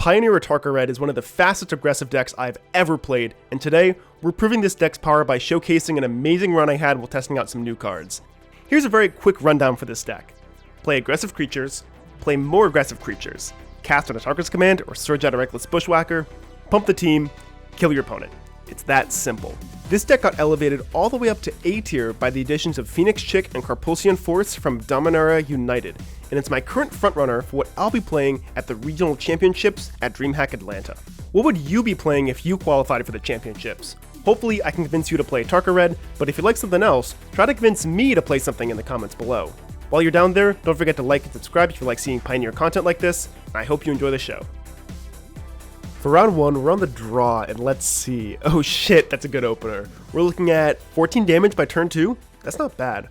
Pioneer Atarka Red is one of the fastest aggressive decks I've ever played, and today, we're proving this deck's power by showcasing an amazing run I had while testing out some new cards. Here's a very quick rundown for this deck. Play aggressive creatures, play more aggressive creatures, cast an Atarka's command or surge out a Reckless Bushwhacker, pump the team, kill your opponent. It's that simple. This deck got elevated all the way up to A tier by the additions of Phoenix Chick and Carpulsian Force from Dominaria United, and it's my current frontrunner for what I'll be playing at the Regional Championships at DreamHack Atlanta. What would you be playing if you qualified for the championships? Hopefully I can convince you to play Atarka Red, but if you like something else, try to convince me to play something in the comments below. While you're down there, don't forget to like and subscribe if you like seeing Pioneer content like this, and I hope you enjoy the show. For round 1, we're on the draw, and let's see. Oh shit, that's a good opener. We're looking at 14 damage by turn 2. That's not bad.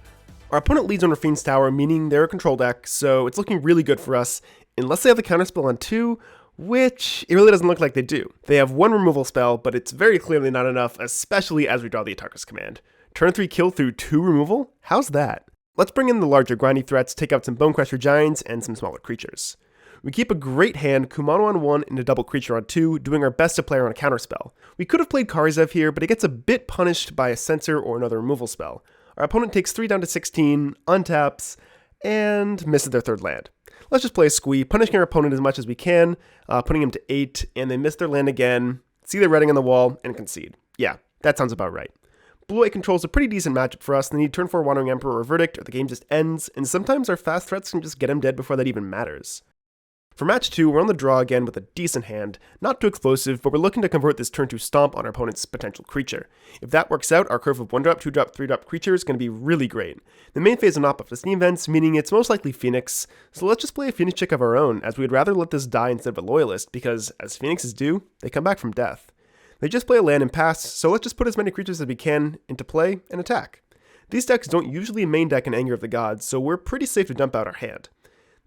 Our opponent leads on Raffine's Tower, meaning they're a control deck, so it's looking really good for us, unless they have the counterspell on 2, which it really doesn't look like they do. They have 1 removal spell, but it's very clearly not enough, especially as we draw the Atarka's command. Turn 3 kill through 2 removal? How's that? Let's bring in the larger grindy threats, take out some Bonecrusher Giants, and some smaller creatures. We keep a great hand, Kumano on 1 and a double creature on 2, doing our best to play on a counterspell. We could have played Karizev here, but it gets a bit punished by a Censor or another removal spell. Our opponent takes 3 down to 16, untaps, and misses their 3rd land. Let's just play a squee, punishing our opponent as much as we can, putting him to 8, and they miss their land again, see their writing on the wall, and concede. Yeah, that sounds about right. Blue-White controls a pretty decent matchup for us. They need turn 4 Wandering Emperor or Verdict, or the game just ends, and sometimes our fast threats can just get him dead before that even matters. For match 2, we're on the draw again with a decent hand, not too explosive, but we're looking to convert this turn 2 stomp on our opponent's potential creature. If that works out, our curve of 1-drop, 2-drop, 3-drop creatures is going to be really great. The main phase will not buff the Steam Vents, meaning it's most likely Phoenix, so let's just play a Phoenix Chick of our own, as we'd rather let this die instead of a Loyalist, because as Phoenixes do, they come back from death. They just play a land and pass, so let's just put as many creatures as we can into play and attack. These decks don't usually main deck an Anger of the Gods, so we're pretty safe to dump out our hand.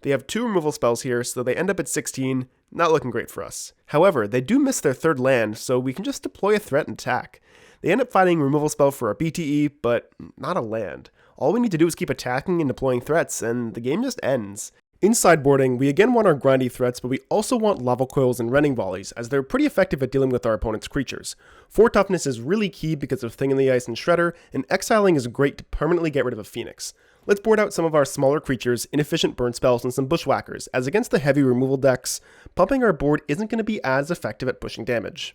They have 2 removal spells here, so they end up at 16, not looking great for us. However, they do miss their 3rd land, so we can just deploy a threat and attack. They end up fighting removal spell for our BTE, but not a land. All we need to do is keep attacking and deploying threats, and the game just ends. In sideboarding, we again want our grindy threats, but we also want lava coils and rending volleys, as they're pretty effective at dealing with our opponent's creatures. 4 toughness is really key because of Thing in the Ice and Shredder, and exiling is great to permanently get rid of a Phoenix. Let's board out some of our smaller creatures, inefficient burn spells, and some bushwhackers, as against the heavy removal decks, pumping our board isn't going to be as effective at pushing damage.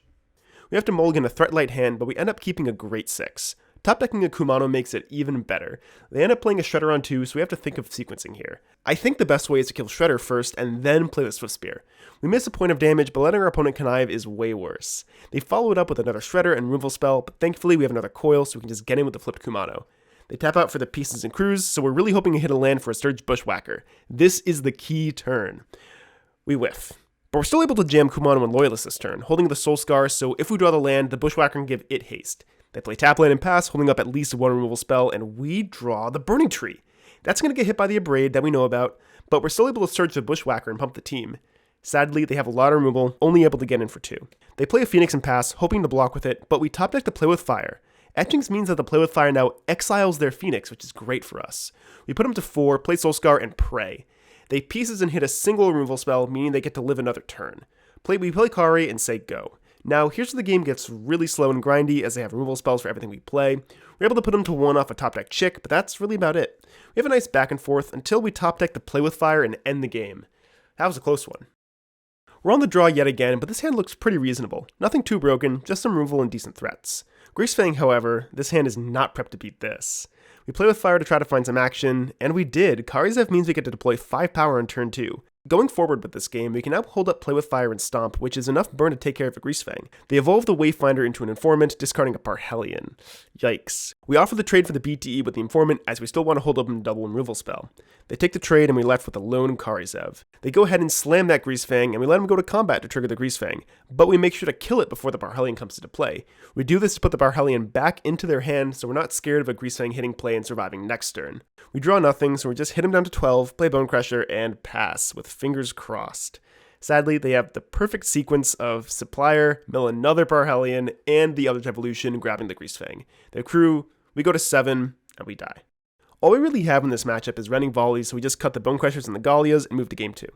We have to mulligan a threat light hand, but we end up keeping a great 6. Top decking a Kumano makes it even better. They end up playing a Shredder on 2, so we have to think of sequencing here. I think the best way is to kill Shredder first, and then play the Swift Spear. We miss a point of damage, but letting our opponent connive is way worse. They follow it up with another Shredder and removal spell, but thankfully we have another coil, so we can just get in with the flipped Kumano. They tap out for the pieces and crews, so we're really hoping to hit a land for a Surge Bushwhacker. This is the key turn. We whiff. But we're still able to jam Kumano and Loyalist this turn, holding the Soul Scar, so if we draw the land, the Bushwhacker can give it haste. They play tap land and pass, holding up at least 1 removal spell, and we draw the Burning Tree. That's going to get hit by the Abrade that we know about, but we're still able to surge the Bushwhacker and pump the team. Sadly, they have a lot of removal, only able to get in for 2. They play a Phoenix and pass, hoping to block with it, but we top deck to Play with Fire. Etchings means that the Play with Fire now exiles their Phoenix, which is great for us. We put them to 4, play Soul Scar, and pray. They pieces and hit a single removal spell, meaning they get to live another turn. We play Kari and say go. Now, here's where the game gets really slow and grindy, as they have removal spells for everything we play. We're able to put them to 1 off a top deck Chick, but that's really about it. We have a nice back and forth until we top deck to Play with Fire and end the game. That was a close one. We're on the draw yet again, but this hand looks pretty reasonable. Nothing too broken, just some removal and decent threats. Greasefang, however, this hand is not prepped to beat this. We play with fire to try to find some action, and we did. Karizev means we get to deploy 5 power on turn 2. Going forward with this game, we can now hold up Play with Fire and Stomp, which is enough burn to take care of a Greasefang. They evolve the Wayfinder into an Informant, discarding a Parhelion. Yikes. We offer the trade for the BTE with the Informant, as we still want to hold up a double removal spell. They take the trade, and we left with a lone Karizev. They go ahead and slam that Greasefang, and we let him go to combat to trigger the Greasefang, but we make sure to kill it before the Parhelion comes into play. We do this to put the Parhelion back into their hand, so we're not scared of a Greasefang hitting play and surviving next turn. We draw nothing, so we just hit him down to 12, play Bonecrusher, and pass, with fingers crossed. Sadly, they have the perfect sequence of Supplier, mill another Parhelion, and the other evolution grabbing the Greasefang. They accrue, we go to 7, and we die. All we really have in this matchup is rending volleys, so we just cut the Bonecrushers and the Gallias and move to game 2.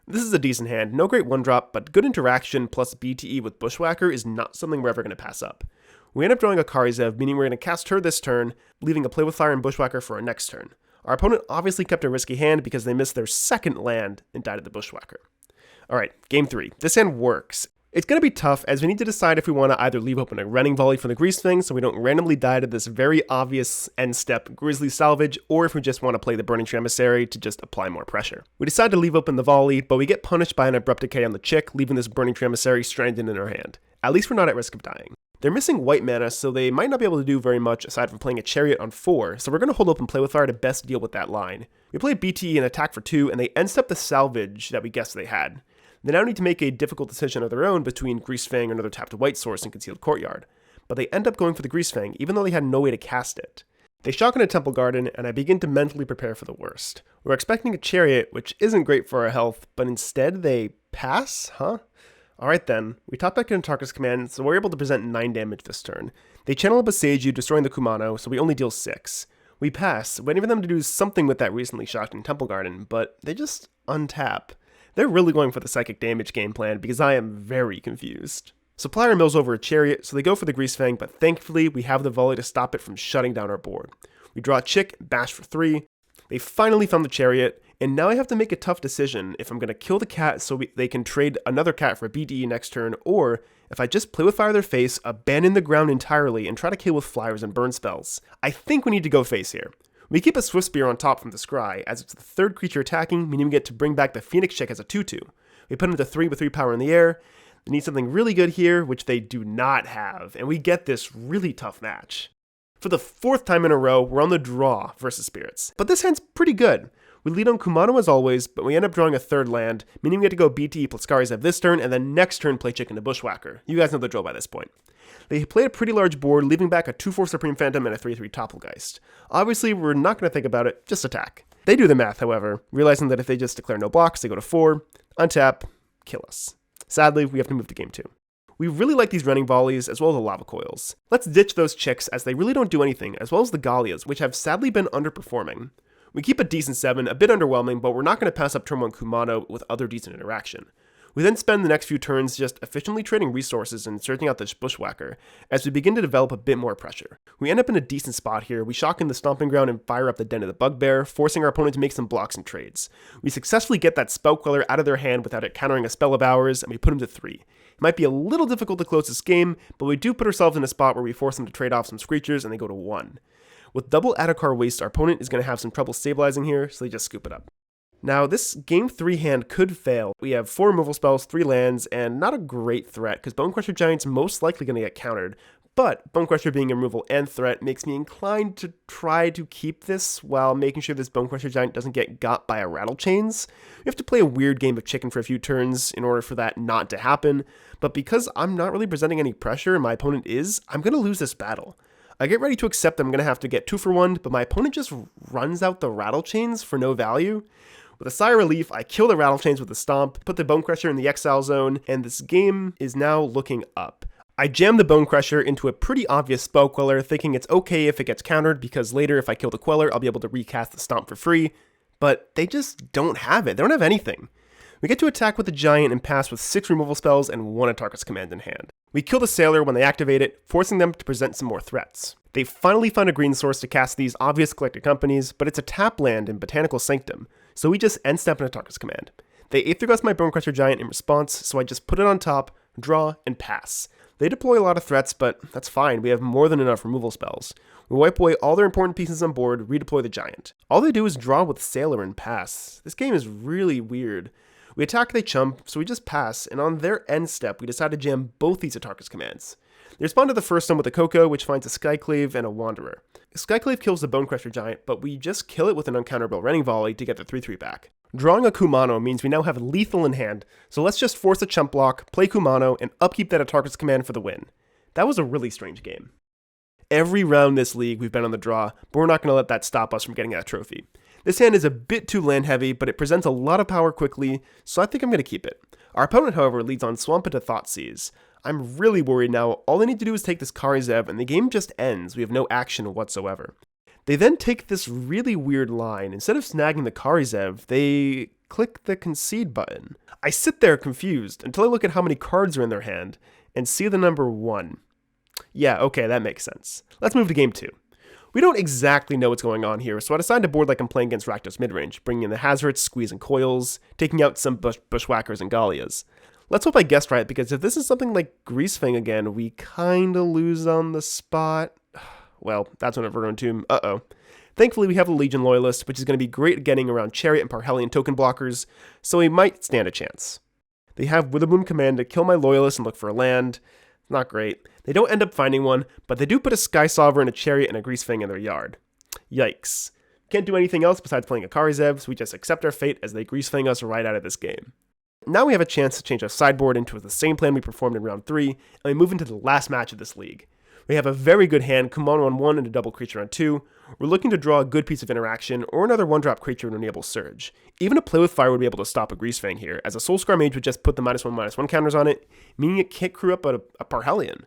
This is a decent hand, no great 1-drop, but good interaction plus BTE with Bushwhacker is not something we're ever going to pass up. We end up drawing a Karizev, meaning we're going to cast her this turn, leaving a Play with Fire and Bushwhacker for our next turn. Our opponent obviously kept a risky hand because they missed their second land and died at the Bushwhacker. Alright, game 3. This hand works. It's going to be tough as we need to decide if we want to either leave open a Running Volley for the Greasefang so we don't randomly die to this very obvious end step Grizzly Salvage, or if we just want to play the Burning Tree Emissary to just apply more pressure. We decide to leave open the Volley, but we get punished by an Abrupt Decay on the Chick, leaving this Burning Tree Emissary stranded in our hand. At least we're not at risk of dying. They're missing white mana, so they might not be able to do very much aside from playing a Chariot on 4, so we're going to hold open Play with Fire to best deal with that line. We play BTE and attack for 2, and they end step the Salvage that we guessed they had. They now need to make a difficult decision of their own between Greasefang or another tapped white source in Concealed Courtyard, but they end up going for the Greasefang even though they had no way to cast it. They shock in a Temple Garden, and I begin to mentally prepare for the worst. We're expecting a Chariot, which isn't great for our health, but instead they pass? Huh? Alright then, we top deck an Atarka's Command, so we're able to present 9 damage this turn. They channel up a Seiju, destroying the Kumano, so we only deal 6. We pass, waiting for them to do something with that recently shocked in Temple Garden, but they just untap. They're really going for the psychic damage game plan because I am very confused. Supplier mills over a Chariot, so they go for the Greasefang, but thankfully we have the Volley to stop it from shutting down our board. We draw a Chick, bash for 3. They finally found the Chariot, and now I have to make a tough decision if I'm going to kill the cat so they can trade another cat for BDE next turn, or if I just Play with Fire their face, abandon the ground entirely, and try to kill with flyers and burn spells. I think we need to go face here. We keep a Swift Spear on top from the Scry, as it's the third creature attacking, meaning we get to bring back the Phoenix Chick as a 2/2. We put him to 3 with 3 power in the air. They need something really good here, which they do not have, and we get this really tough match. For the 4th time in a row, we're on the draw versus Spirits. But this hand's pretty good. We lead on Kumano as always, but we end up drawing a 3rd land, meaning we get to go BTE plus Karizev this turn, and then next turn play Chicken to Bushwhacker. You guys know the drill by this point. They play a pretty large board, leaving back a 2/4 Supreme Phantom and a 3/3 Topplegeist. Obviously, we're not going to think about it, just attack. They do the math, however, realizing that if they just declare no blocks, they go to 4, untap, kill us. Sadly, we have to move to game 2. We really like these Running Volleys, as well as the Lava Coils. Let's ditch those Chicks, as they really don't do anything, as well as the Gallias, which have sadly been underperforming. We keep a decent 7, a bit underwhelming, but we're not going to pass up turn 1 Kumano with other decent interaction. We then spend the next few turns just efficiently trading resources and searching out this Bushwhacker, as we begin to develop a bit more pressure. We end up in a decent spot here. We shock in the Stomping Ground and fire up the Den of the Bugbear, forcing our opponent to make some blocks and trades. We successfully get that Spell Queller out of their hand without it countering a spell of ours, and we put him to 3. It might be a little difficult to close this game, but we do put ourselves in a spot where we force them to trade off some Screechers and they go to 1. With double Atarka Waste, our opponent is going to have some trouble stabilizing here, so they just scoop it up. Now, this game 3 hand could fail. We have 4 removal spells, 3 lands, and not a great threat, because Bonecrusher Giant's most likely going to get countered. But Bonecrusher being a removal and threat makes me inclined to try to keep this while making sure this Bonecrusher Giant doesn't get got by a Rattlechains. We have to play a weird game of chicken for a few turns in order for that not to happen, but because I'm not really presenting any pressure and my opponent is, I'm going to lose this battle. I get ready to accept I'm going to have to get 2 for 1, but my opponent just runs out the Rattlechains for no value. With a sigh of relief, I kill the Rattlechains with a Stomp, put the Bonecrusher in the exile zone, and this game is now looking up. I jam the Bonecrusher into a pretty obvious Spell Queller, thinking it's okay if it gets countered, because later if I kill the Queller, I'll be able to recast the Stomp for free, but they just don't have it. They don't have anything. We get to attack with the Giant and pass with 6 removal spells and 1 Atarka's Command in hand. We kill the Sailor when they activate it, forcing them to present some more threats. They finally find a green source to cast these obvious Collected Companies, but it's a tap land in Botanical Sanctum, so we just end step an Atarka's Command. They Aether Gust my Bonecrusher Giant in response, so I just put it on top, draw, and pass. They deploy a lot of threats, but that's fine, we have more than enough removal spells. We wipe away all their important pieces on board, redeploy the Giant. All they do is draw with Sailor and pass. This game is really weird. We attack, they chump, so we just pass, and on their end step, we decide to jam both these Atarka's Commands. They respond to the first one with a Coco, which finds a Skyclave and a Wanderer. Skyclave kills the Bonecrusher Giant, but we just kill it with an uncounterable Running Volley to get the 3/3 back. Drawing a Kumano means we now have lethal in hand, so let's just force a chump block, play Kumano, and upkeep that Atarka's Command for the win. That was a really strange game. Every round this league we've been on the draw, but we're not going to let that stop us from getting that trophy. This hand is a bit too land heavy, but it presents a lot of power quickly, so I think I'm going to keep it. Our opponent, however, leads on Swamp into Thoughtseize. I'm really worried now. All they need to do is take this Karizev, and the game just ends. We have no action whatsoever. They then take this really weird line. Instead of snagging the Karizev, they click the concede button. I sit there confused until I look at how many cards are in their hand and see the number 1. Yeah, okay, that makes sense. Let's move to game 2. We don't exactly know what's going on here, so I decided to board like I'm playing against Rakdos midrange, bringing in the Hazards, squeezing coils, taking out some bushwhackers and Gallias. Let's hope I guessed right, because if this is something like Greasefang again, we kinda lose on the spot. Well, that's when Verdant Tomb. Uh-oh. Thankfully, we have the Legion Loyalist, which is going to be great at getting around Chariot and Parhelion token blockers, so we might stand a chance. They have Witherbloom command to kill my Loyalist and look for a land. Not great. They don't end up finding one, but they do put a Sky Sovereign, a Chariot, and a Greasefang in their yard. Yikes. Can't do anything else besides playing a Karizev, so we just accept our fate as they Greasefang us right out of this game. Now we have a chance to change our sideboard into the same plan we performed in round 3, and we move into the last match of this league. We have a very good hand, Kumon on 1 and a double creature on 2. We're looking to draw a good piece of interaction, or another 1-drop creature to enable Surge. Even a Play with Fire would be able to stop a Greasefang here, as a Soulscar Mage would just put the -1/-1 counters on it, meaning it can't crew up a Parhelion.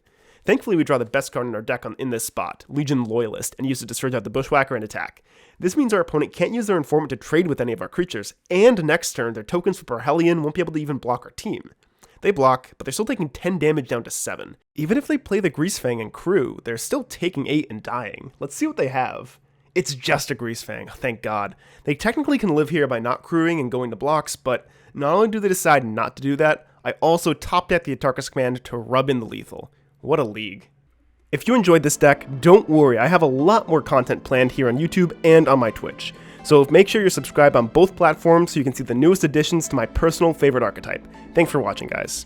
Thankfully, we draw the best card in our deck in this spot, Legion Loyalist, and use it to surge out the Bushwhacker and attack. This means our opponent can't use their Informant to trade with any of our creatures, and next turn, their tokens for Parhelion won't be able to even block our team. They block, but they're still taking 10 damage down to 7. Even if they play the Greasefang and crew, they're still taking 8 and dying. Let's see what they have. It's just a Greasefang, thank God. They technically can live here by not crewing and going to blocks, but not only do they decide not to do that, I also top deck the Atarka's command to rub in the lethal. What a league. If you enjoyed this deck, don't worry, I have a lot more content planned here on YouTube and on my Twitch. So make sure you're subscribed on both platforms so you can see the newest additions to my personal favorite archetype. Thanks for watching, guys.